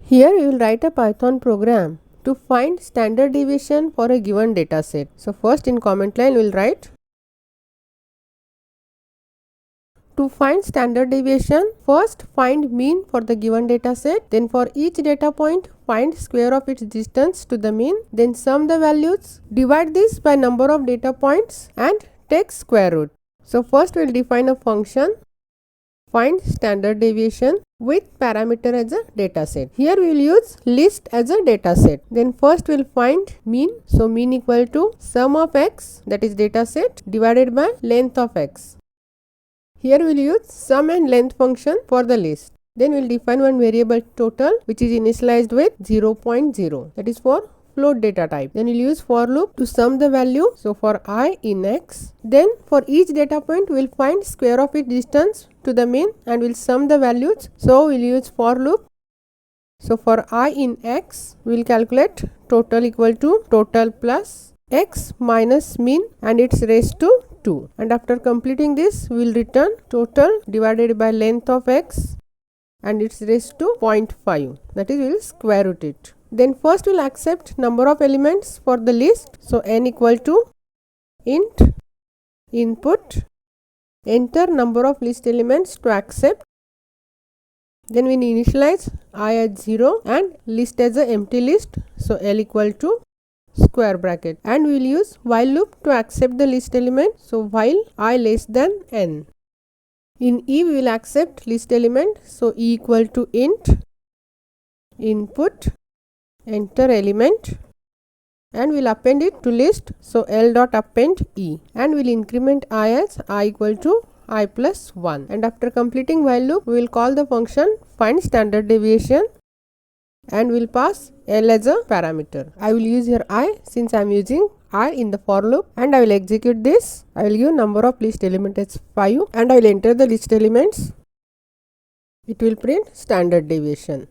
Here we will write a Python program to find standard deviation for a given data set. So first in comment line we will write, to find standard deviation, first find mean for the given data set, then for each data point find square of its distance to the mean, then sum the values, divide this by number of data points and take square root. So first we will define a function find standard deviation with parameter as a data set. Here we will use list as a data set. Then first we will find mean. So mean equal to sum of x, that is data set, divided by length of x. Here we will use sum and length function for the list. Then we will define one variable total, which is initialized with 0.0, that is for float data type. Then we will use for loop to sum the value. So for I in x, then for each data point we will find square of its distance to the mean and we will sum the values. So we will use for loop. So for I in x, we will calculate total equal to total plus x minus mean and its raised to 2. And after completing this, we will return total divided by length of x and its raised to 0.5, that is we will square root it. Then first we will accept number of elements for the list. So n equal to int input, enter number of list elements to accept. Then we initialize I as 0 and list as a empty list. So L equal to square bracket, and we will use while loop to accept the list element. So while I less than n. In E we will accept list element. So E equal to int input, enter element, and we will append it to list. So L dot append E, and we will increment I as I equal to I plus 1. And after completing while loop, we will call the function find standard deviation and we will pass L as a parameter. I will use here I since I am using I in the for loop, and I will execute this. I will give number of list element as 5 and I will enter the list elements. It will print standard deviation.